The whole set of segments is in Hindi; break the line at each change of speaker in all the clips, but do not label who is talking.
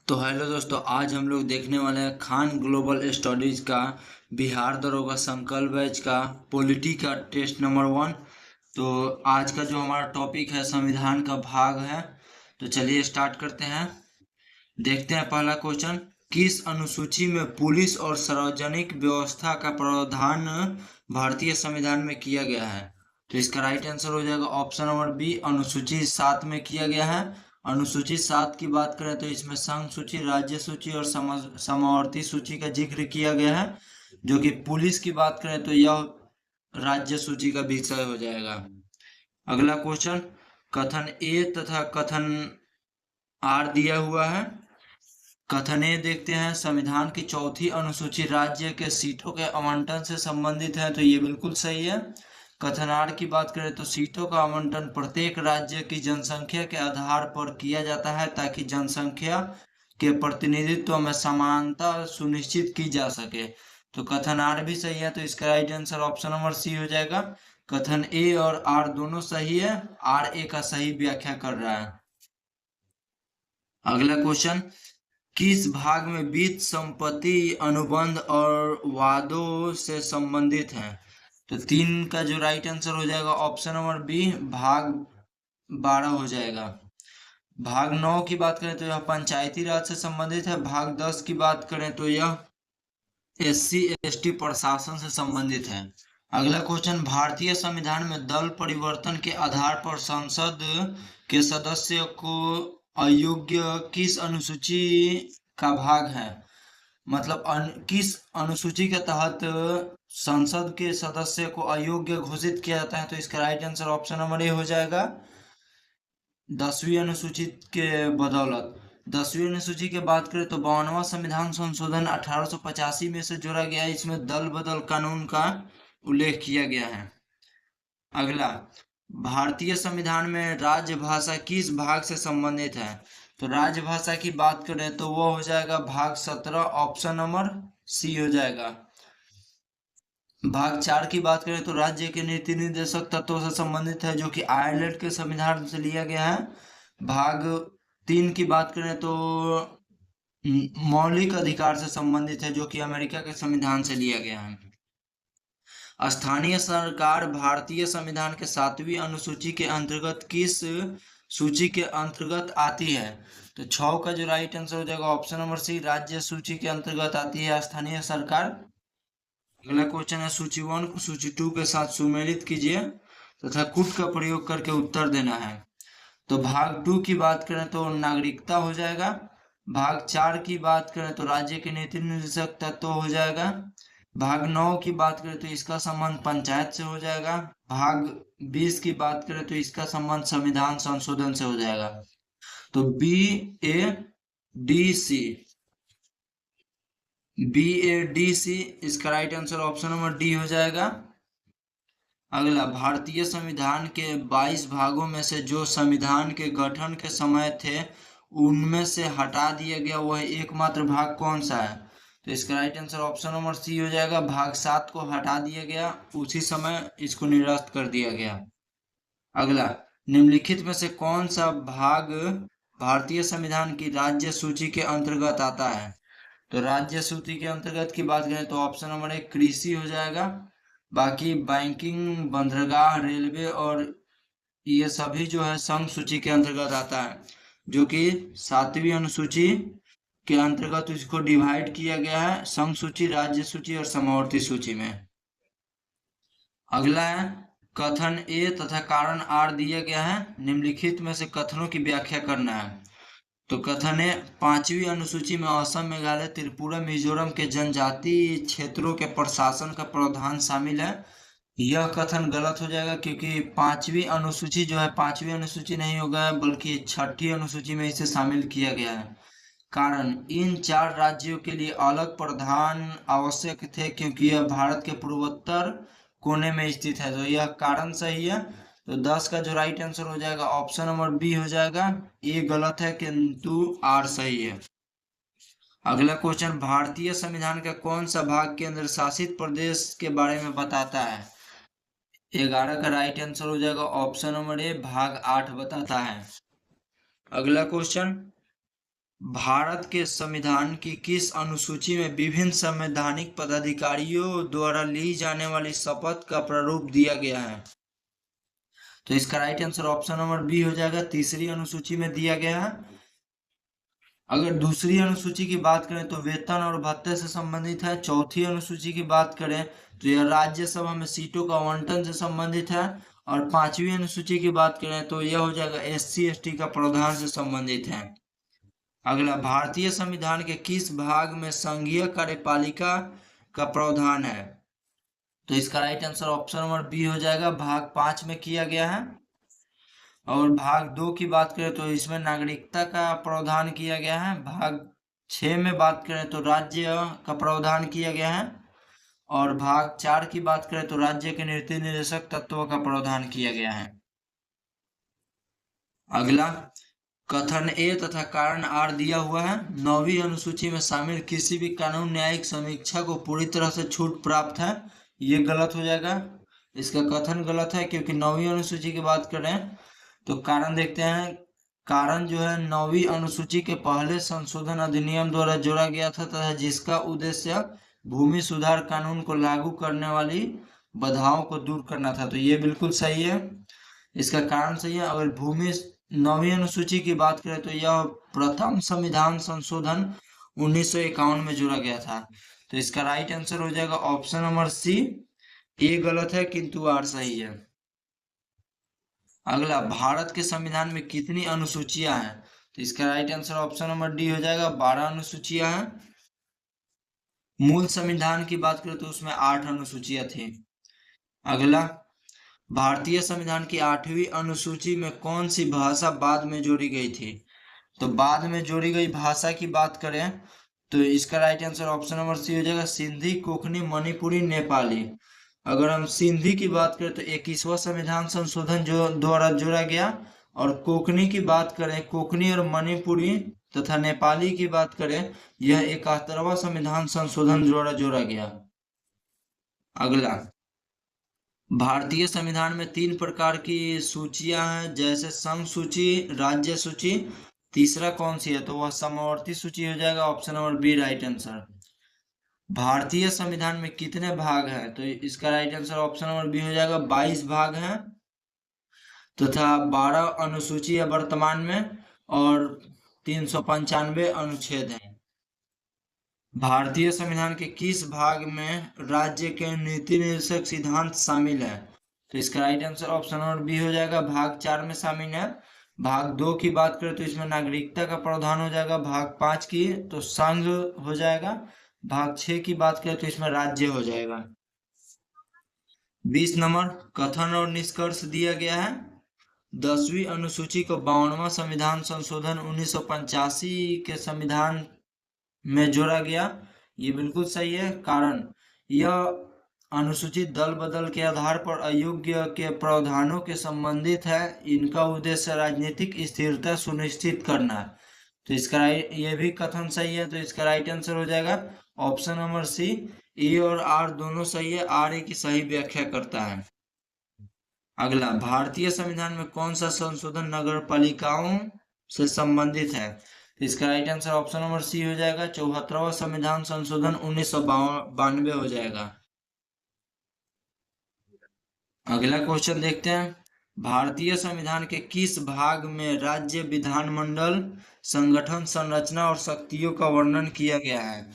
तो हेलो दोस्तों, आज हम लोग देखने वाले हैं खान ग्लोबल स्टडीज का बिहार दरोगा संकल्प बैच का पॉलिटी का टेस्ट नंबर 1। तो आज का जो हमारा टॉपिक है संविधान का भाग है। तो चलिए स्टार्ट करते हैं। देखते हैं पहला क्वेश्चन। किस अनुसूची में पुलिस और सार्वजनिक व्यवस्था का प्रावधान भारतीय संविधान में किया गया है? तो इसका राइट आंसर हो जाएगा ऑप्शन नंबर बी, अनुसूची 7 में किया गया है। अनुसूची 7 की बात करें तो इसमें संघ सूची, राज्य सूची और समवर्ती सूची का जिक्र किया गया है। जो कि पुलिस की बात करें तो यह राज्य सूची का विषय हो जाएगा। अगला क्वेश्चन, कथन ए तथा कथन आर दिया हुआ है। कथन ए देखते हैं, संविधान की चौथी अनुसूची राज्य के सीटों के आवंटन से संबंधित है, तो ये बिल्कुल सही है। कथन आर की बात करें तो सीटों का आवंटन प्रत्येक राज्य की जनसंख्या के आधार पर किया जाता है ताकि जनसंख्या के प्रतिनिधित्व में समानता सुनिश्चित की जा सके। तो कथन आर भी सही है, तो इसका right answer option number C हो जाएगा। कथन ए और आर दोनों सही है, आर ए का सही व्याख्या कर रहा है। अगला क्वेश्चन, किस भाग में वित्त संपत्ति अनुबंध और वादों से संबंधित है? तो 3 का जो राइट आंसर हो जाएगा ऑप्शन नंबर बी, भाग 12 हो जाएगा। भाग 9 की बात करें तो यह पंचायती राज से संबंधित है। भाग 10 की बात करें तो यह एससी एसटी प्रशासन से संबंधित है। अगला क्वेश्चन, भारतीय संविधान में दल परिवर्तन के आधार पर संसद के सदस्य को अयोग्य किस अनुसूची का भाग है? मतलब किस अनुसूची के तहत संसद के सदस्य को अयोग्य घोषित किया जाता है? तो इसका right answer option number A हो जाएगा, 10वीं अनुसूची के बदौलत। 10वीं अनुसूची की बात करें तो 52वां संविधान संशोधन 1885 में से जोड़ा गया है। इसमें दल बदल कानून का उल्लेख किया गया है। अगला, भारतीय संविधान में राजभाषा किस भाग से संबंधित है? तो राजभाषा की बात करें तो वो हो जाएगा भाग 17, ऑप्शन नंबर सी हो जाएगा। भाग 4 की बात करें तो राज्य के नीति निर्देशक तत्वों से संबंधित है, जो कि आयरलैंड के संविधान से लिया गया है। भाग 3 की बात करें तो मौलिक अधिकार से संबंधित है, जो कि अमेरिका के संविधान से लिया गया है। स्थानीय सरकार भारतीय संविधान के 7वीं अनुसूची के अंतर्गत किस सूची के अंतर्गत आती है? तो 6 का जो राइट आंसर हो जाएगा ऑप्शन नंबर सी, राज्य सूची के अंतर्गत आती है स्थानीय सरकार। अगला क्वेश्चन है, सूची 1 को सूची 2 के साथ सुमेलित कीजिए तथा कूट का प्रयोग करके उत्तर देना है। तो भाग 2 की बात करें तो नागरिकता हो जाएगा। भाग 4 की बात करें तो राज्य के नीति निर्देशक तत्व हो जाएगा। भाग 9 की बात करें तो इसका संबंध पंचायत से हो जाएगा। भाग 20 की बात करें तो इसका संबंध संविधान संशोधन से हो जाएगा। तो B A D C, B A D C इसका right answer option number D हो जाएगा। अगला, भारतीय संविधान के 22 भागों में से जो संविधान के गठन के समय थे उनमें से हटा दिया गया वह एकमात्र भाग कौन सा है? तो इसका right answer option number C हो जाएगा, भाग 7 को हटा दिया गया, उसी समय इसको निरस्त कर दिया गया। अगला, निम्नलिखित में से कौन सा भाग भारतीय संविधान की राज्य सूची के अंतर्गत आता है? तो राज्य सूची के अंतर्गत की बात करें तो ऑप्शन नंबर 1 कृषि हो जाएगा। बाकी बैंकिंग, बंदरगाह, रेलवे और ये सभी जो है संघ सूची के अंतर्गत आता है, जो कि 7वीं अनुसूची के अंतर्गत इसको डिवाइड किया गया है, संघ सूची, राज्य सूची और समवर्ती सूची में। अगला है, कथन ए तथा कारण आर दिया गया है, निम्नलिखित में से कथनों की व्याख्या करना है। तो कथन है, 5वीं अनुसूची में असम, मेघालय, त्रिपुरा, मिजोरम के जनजातीय क्षेत्रों के प्रशासन का प्रावधान शामिल है। यह कथन गलत हो जाएगा, क्योंकि 5वीं अनुसूची जो है 5वीं अनुसूची नहीं होगा, बल्कि 6ठी अनुसूची में इसे शामिल किया गया है। कारण, इन 4 राज्यों के लिए अलग प्रावधान आवश्यक थे क्योंकि यह भारत के पूर्वोत्तर कोने में स्थित है। तो यह कारण सही है। तो 10 का जो राइट आंसर हो जाएगा ऑप्शन नंबर बी हो जाएगा। ये गलत है किंतु आर सही है। अगला क्वेश्चन, भारतीय संविधान का कौन सा भाग केंद्र शासित प्रदेश के बारे में बताता है? 11 का राइट आंसर हो जाएगा ऑप्शन नंबर ए, भाग 8 बताता है। अगला क्वेश्चन, भारत के संविधान की किस अनुसूची में विभिन्न संवैधानिक पदाधिकारियों द्वारा ली जाने वाली शपथ का प्रारूप दिया गया है? तो इसका right answer option number B हो जाएगा, तीसरी अनुसूची में दिया गया है। अगर दूसरी अनुसूची की बात करें तो वेतन और भत्ते से संबंधित है। चौथी अनुसूची की बात करें तो यह राज्यसभा में सीटों का आवंटन से संबंधित है। और पांचवी अनुसूची की बात करें तो यह हो जाएगा SC/ST का प्रावधान से संबंधित है। अगला, भारतीय संविधान के किस भाग में संघीय कार्यपालिका का प्रावधान है? तो इसका right answer option number B हो जाएगा, भाग 5 में किया गया है। और भाग 2 की बात करें तो इसमें नागरिकता का प्रावधान किया गया है। भाग 6 में बात करें तो राज्य का प्रावधान किया गया है। और भाग 4 की बात करें तो राज्य के नीति निर्देशक तत्वों का प्रावधान किया गया है। अगला, कथन ए तथा कारण आर दिया हुआ है। 9वीं अनुसूची में शामिल किसी भी कानून न्यायिक समीक्षा को पूरी तरह से छूट प्राप्त है, ये गलत हो जाएगा। इसका कथन गलत है क्योंकि 9वीं अनुसूची की बात करें तो कारण देखते हैं। कारण जो है 9वीं अनुसूची के पहले संशोधन अधिनियम द्वारा जोड़ा गया था तथा जिसका उद्देश्य भूमि सुधार कानून को लागू करने वाली बाधाओं को दूर करना था, तो ये बिल्कुल सही है, इसका कारण सही है। अगर भूमि 9वीं अनुसूची की बात करें तो यह प्रथम संविधान संशोधन 1951 में जोड़ा गया था, तो इसका राइट आंसर हो जाएगा ऑप्शन नंबर सी। ए गलत है किंतु आर सही है। अगला, भारत के संविधान में कितनी अनुसूचियां हैं? तो इसका right answer option number D हो जाएगा, 12 अनुसूचियां हैं। मूल संविधान की बात करें तो उसमें 8 अनुसूचियां थी। अगला, भारतीय संविधान की 8वीं अनुसूची में कौन सी भाषा बाद में जोड़ी गई थी? तो बाद में जोड़ी गई भाषा की बात करें तो इसका right answer option number C हो जाएगा, सिंधी, कोंकणी, मणिपुरी, नेपाली। अगर हम सिंधी की बात करें तो 21वां संविधान संशोधन जो द्वारा जोड़ा गया। और कोंकणी की बात करें, कोंकणी और मणिपुरी तथा नेपाली की बात करें, यह 71वां संविधान संशोधन द्वारा जोड़ा गया। अगला, भारतीय संविधान में 3 प्रकार की सूचियां हैं, जैसे संघ सूची, राज्य सूची। तीसरा कौन सी है? तो वह समवर्ती सूची हो जाएगा, option number B right answer. भारतीय संविधान में कितने भाग हैं? तो इसका right answer option number B हो जाएगा, 22 भाग हैं तथा 12 अनुसूची है वर्तमान में और 395 अनुच्छेद हैं। भारतीय संविधान के किस भाग में राज्य के नीति निर्देशक सिद्धांत शामिल है? तो इसका right answer option number B हो जाएगा, भाग 4 में शामिल है। भाग 2 की बात करें तो इसमें नागरिकता का प्रावधान हो जाएगा। भाग 5 की तो संघ हो जाएगा। भाग 6 की बात करें तो इसमें राज्य हो जाएगा। 20 नंबर, कथन और निष्कर्ष दिया गया है। 10वीं अनुसूची को 52वां संविधान संशोधन 1985 के संविधान में जोड़ा गया, ये बिल्कुल सही है। कारण, यह अनुसूचित दल बदल के आधार पर अयोग्य के प्रावधानों के संबंधित है। इनका उद्देश्य राजनीतिक स्थिरता सुनिश्चित करना है, तो इसका ये भी कथन सही है, तो इसका राइट आंसर हो जाएगा ऑप्शन नंबर सी। ए और आर दोनों सही है, आर ए की सही व्याख्या करता है। अगला, भारतीय संविधान में कौन सा संशोधन नगर पालिकाओं से संबंधित है? इसका right answer option number C हो जाएगा, 74वां संविधान संशोधन 1992 हो जाएगा। अगला क्वेश्चन देखते हैं, भारतीय संविधान के किस भाग में राज्य विधानमंडल संगठन, संरचना और शक्तियों का वर्णन किया गया है?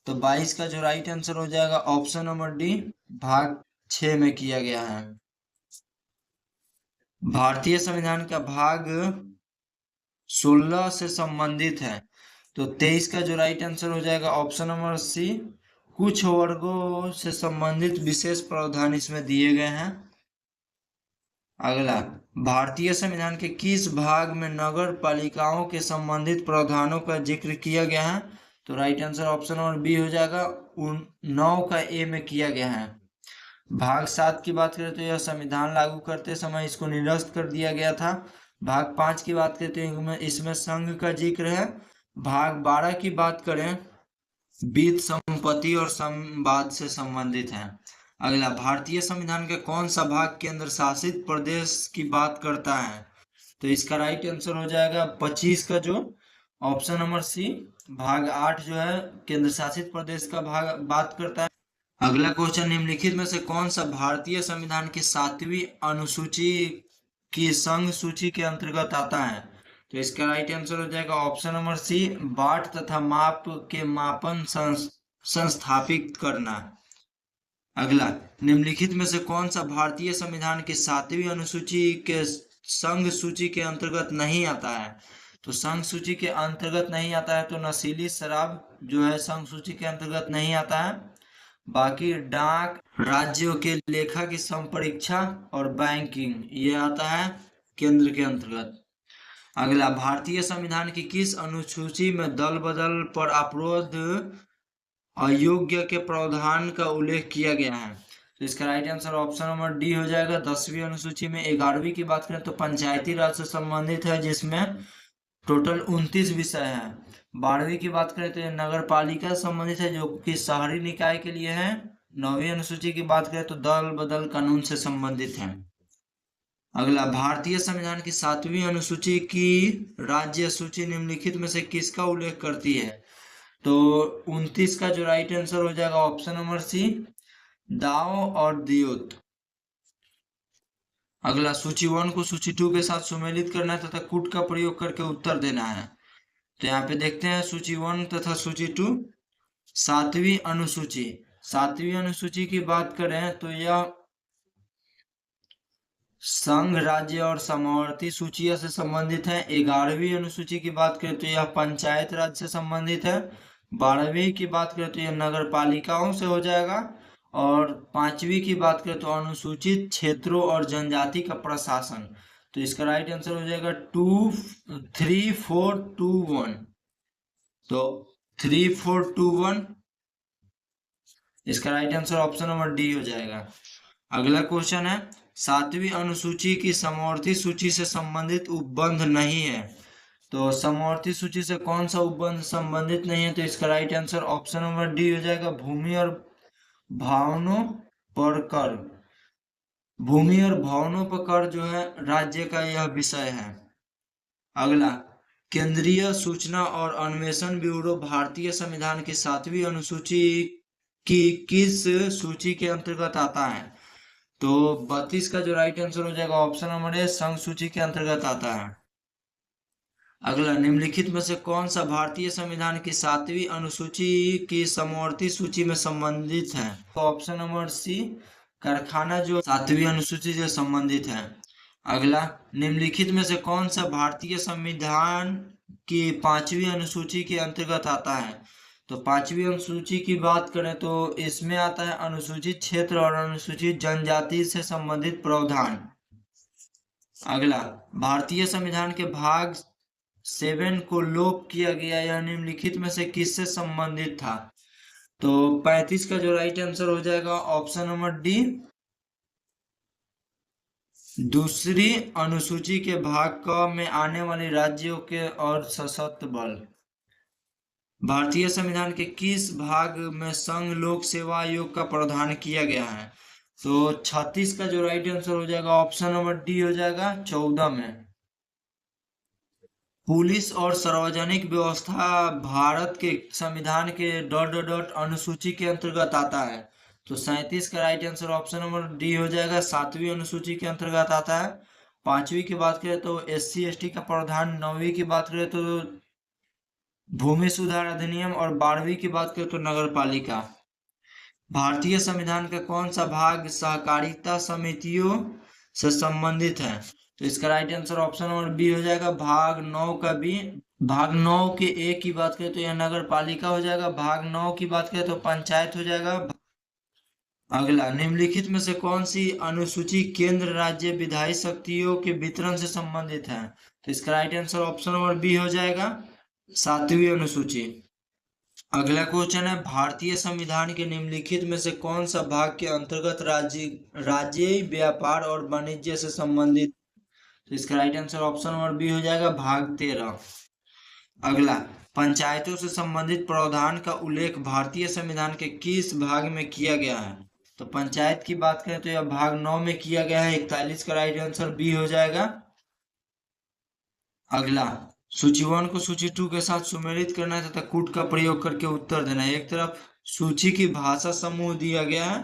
तो 22 का जो राइट आंसर हो जाएगा ऑप्शन नंबर डी, भाग 6 में किया गया है। भारतीय संविधान का भाग 16 से संबंधित है, तो 23 का जो राइट आंसर हो जाएगा ऑप्शन नंबर सी, कुछ वर्गों से संबंधित विशेष प्रावधान इसमें दिए गए हैं। अगला, भारतीय संविधान के किस भाग में नगर पालिकाओं के संबंधित प्रावधानों का जिक्र किया गया है? तो right answer option number B हो जाएगा, 9 का ए में किया गया है। भाग 7 की बात करें तो यह संविधान लागू करते समय इसको निरस्त कर दिया गया था। भाग 5 की बात करें तो इसमें संघ का जिक्र है। भाग 12 की बात करें वित्त, संपत्ति और संवाद से संबंधित है। अगला, भारतीय संविधान के कौन सा भाग केंद्र शासित प्रदेश की बात करता है? तो इसका राइट आंसर हो जाएगा 25 का जो ऑप्शन नंबर सी भाग 8 जो है केंद्र शासित प्रदेश का भाग बात करता है। अगला क्वेश्चन, निम्नलिखित में से कौन सा भारतीय संविधान की 7वीं अनुसूची की संघ सूची के अंतर्गत आता है? तो इसका राइट आंसर हो जाएगा ऑप्शन नंबर सी बाट तथा माप के मापन संस्थापित करना। अगला, निम्नलिखित में से कौन सा भारतीय संविधान की 7वीं अनुसूची के संघ सूची के अंतर्गत नहीं आता है? तो संघ सूची के अंतर्गत नहीं आता है तो नशीली शराब जो है संघ सूची के अंतर्गत नहीं आता है। बाकी डाक, राज्यों के लेखा की संपरीक्षा और बैंकिंग ये आता है केंद्र के अंतर्गत। अगला, भारतीय संविधान की किस अनुसूची में दल बदल पर अपरोध अयोग्य के प्रावधान का उल्लेख किया गया है? तो इसका right answer option number D हो जाएगा। 10वीं अनुसूची में 11वीं की बात करें तो पंचायती राज से संबंधित है जिसमें टोटल 29 विषय हैं। 12वीं की बात करें तो ये नगर पालिका से संबंधित है जो कि शहरी निकाय के लिए है। 9वीं अनुसूची की बात करें तो दल बदल कानून से संबंधित है। अगला, भारतीय संविधान की 7वीं अनुसूची की राज्य सूची निम्नलिखित में से किसका उल्लेख करती है? तो 29 का जो राइट आंसर हो जाएगा ऑप्शन नंबर सी दाओ और दियोत। अगला, सूची 1 को सूची 2 के साथ सुमेलित करना है तथा कूट का प्रयोग करके उत्तर देना है। तो यहाँ पे देखते हैं सूची 1 तथा सूची 2। 7वीं अनुसूची, 7वीं अनुसूची की बात करें तो यह संघ, राज्य और समवर्ती सूचियों से संबंधित है। 11वीं अनुसूची की बात करें तो यह पंचायत राज से संबंधित है। 12वीं की बात करें तो यह नगर पालिकाओं से हो जाएगा। और 5वीं की बात करें तो अनुसूचित क्षेत्रों और जनजाति का प्रशासन। तो इसका राइट आंसर हो जाएगा 2 3 4 2 1। तो 3 4 2 1 इसका right answer option number D हो जाएगा। अगला क्वेश्चन है, 7वीं अनुसूची की समवर्ती सूची से संबंधित उपबंध नहीं है। तो समवर्ती सूची से कौन सा उपबंध संबंधित नहीं है? तो इसका right answer option number D हो जाएगा भूमि और भवनों पर कर। भूमि और भवनों पर कर जो है राज्य का यह विषय है। अगला, केंद्रीय सूचना और अन्वेषण ब्यूरो भारतीय संविधान की 7वीं अनुसूची की किस सूची के अंतर्गत आता है? तो 32 का जो राइट आंसर हो जाएगा ऑप्शन नंबर ए संघ सूची के अंतर्गत आता है। अगला, निम्नलिखित में से कौन सा भारतीय संविधान की 7वीं अनुसूची की समवर्ती सूची में संबंधित है? तो ऑप्शन नंबर सी कारखाना जो 7वीं अनुसूची से संबंधित है। अगला, निम्नलिखित में से कौन सा भारतीय संविधान की 5वीं अनुसूची के अंतर्गत आता है? तो 5वीं अनुसूची की बात करें तो इसमें आता है अनुसूचित क्षेत्र और अनुसूचित जनजाति से संबंधित प्रावधान। अगला, भारतीय संविधान के भाग 7 को लोप किया गया यह निम्नलिखित में से किससे संबंधित था? तो 35 का जो राइट आंसर हो जाएगा ऑप्शन नंबर डी दूसरी अनुसूची के भाग क में आने वाले राज्यों के और सशस्त्र बल। भारतीय संविधान के किस भाग में संघ लोक सेवा आयोग का प्रावधान किया गया है? तो 36 का जो राइट आंसर हो जाएगा ऑप्शन नंबर डी हो जाएगा 14 में। पुलिस और सार्वजनिक व्यवस्था भारत के संविधान के ... अनुसूची के अंतर्गत आता है। तो 37 का right answer option number D हो जाएगा 7वीं अनुसूची के अंतर्गत आता है। 5वीं की बात करें तो SC ST का प्रावधान। 9वीं की बात करें तो भूमि सुधार अधिनियम और 12वीं की बात करें तो नगर पालिका। भारतीय संविधान का कौन सा भाग सहकारिता समितियों से संबंधित है? तो इसका right answer option number B हो जाएगा भाग 9 का बी। भाग 9 के ए की बात करें तो यह नगर पालिका हो जाएगा। भाग 9 की बात करें तो पंचायत हो जाएगा। अगला, निम्नलिखित में से कौन सी अनुसूची केंद्र राज्य विधायी शक्तियों के वितरण से संबंधित है? तो इसका right answer option number B हो जाएगा 7वीं अनुसूची। अगला क्वेश्चन है, भारतीय संविधान के निम्नलिखित में से कौन सा भाग के अंतर्गत राज्य व्यापार और वाणिज्य से संबंधित? तो इसका right answer option number B हो जाएगा भाग 13। अगला, पंचायतों से संबंधित प्रावधान का उल्लेख भारतीय संविधान के किस भाग में किया गया है? तो पंचायत की बात करें तो यह भाग 9 में किया गया है। 41 का राइट आंसर बी हो जाएगा। अगला, सूची 1 को सूची 2 के साथ सुमेलित करना है तथा कूट का प्रयोग करके उत्तर देना है। एक तरफ सूची की भाषा समूह दिया गया है,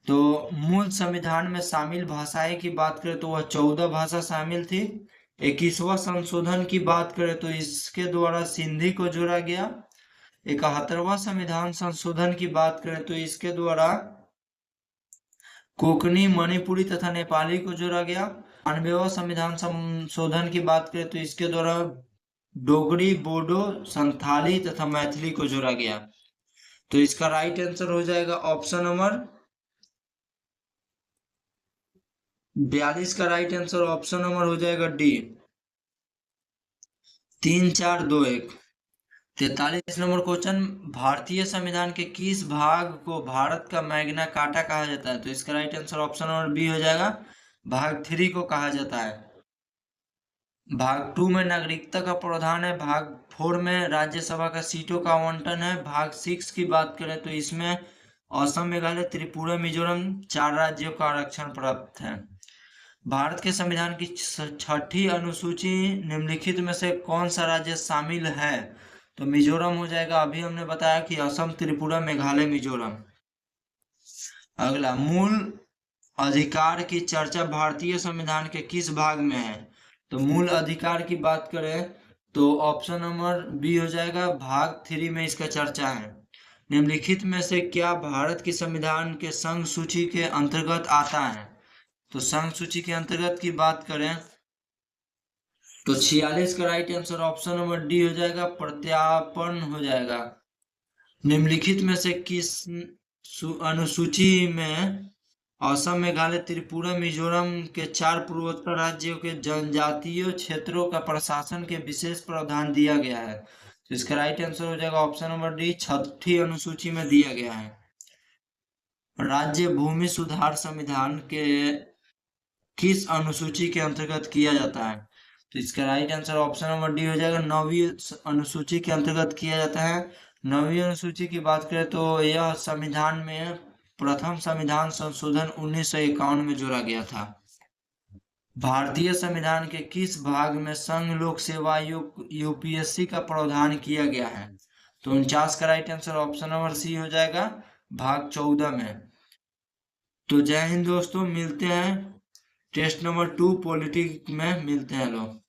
तो मूल संविधान में शामिल भाषाएं की बात करें तो वह 14 भाषा शामिल थी। 21वां संशोधन की बात करें तो इसके द्वारा सिंधी को जोड़ा गया। 71वां संविधान संशोधन की बात करें तो इसके द्वारा कोंकणी, मणिपुरी तथा नेपाली को जोड़ा गया। 92वां संविधान संशोधन की बात करें तो इसके द्वारा डोगरी, बोडो, संथाली तथा मैथिली को जोड़ा गया। तो इसका राइट आंसर हो जाएगा ऑप्शन नंबर 42 का राइट आंसर ऑप्शन नंबर हो जाएगा डी, 3 4 2 1। 43 नंबर क्वेश्चन, भारतीय संविधान के किस भाग को भारत का मैग्ना कार्टा कहा जाता है? तो इसका right answer option number B हो जाएगा, भाग 3 को कहा जाता है। भाग 2 में नागरिकता का प्रावधान है। भाग 4 में राज्यसभा का सीटों का आवंटन है। भाग 6 की बात करें तो इसमें असम, मेघालय, त्रिपुरा, मिजोरम 4 राज्यों का आरक्षण प्राप्त है। भारत के संविधान की 6ठी अनुसूची निम्नलिखित में से कौन सा राज्य शामिल है? तो मिजोरम हो जाएगा। अभी हमने बताया कि असम, त्रिपुरा, मेघालय, मिजोरम। अगला, मूल अधिकार की चर्चा भारतीय संविधान के किस भाग में है? तो मूल अधिकार की बात करें तो ऑप्शन नंबर बी हो जाएगा, भाग 3 में इसका चर्चा है। निम्नलिखित में से क्या भारत की संविधान के संघ सूची के अंतर्गत आता है? तो संघ सूची के अंतर्गत की बात करें तो 46 का right answer option number D हो जाएगा, प्रत्यापन हो जाएगा। निम्नलिखित में से किस अनुसूची में असम, मेघालय, त्रिपुरा, मिजोरम के 4 पूर्वोत्तर राज्यों के जनजातीय क्षेत्रों का प्रशासन के विशेष प्रावधान दिया गया है? तो इसका राइट आंसर हो जाएगा ऑप्शन नंबर डी, 6ठी अनुसूची में दिया गया है। राज्य भूमि सुधार संविधान के किस अनुसूची के अंतर्गत किया जाता है? तो इसका right answer option number D हो जाएगा, 9वीं अनुसूची के अंतर्गत किया जाता है। 9वीं अनुसूची की बात करें तो यह संविधान में प्रथम संविधान संशोधन 1951 में जोड़ा गया था। भारतीय संविधान के किस भाग में संघ लोक सेवा आयोग यूपीएससी का प्रावधान किया गया है? तो 49 का right answer option number C हो जाएगा, भाग 14 में। तो जय हिंद दोस्तों, मिलते हैं टेस्ट नंबर 2 पॉलिटिक्स में, मिलते हैं लोग।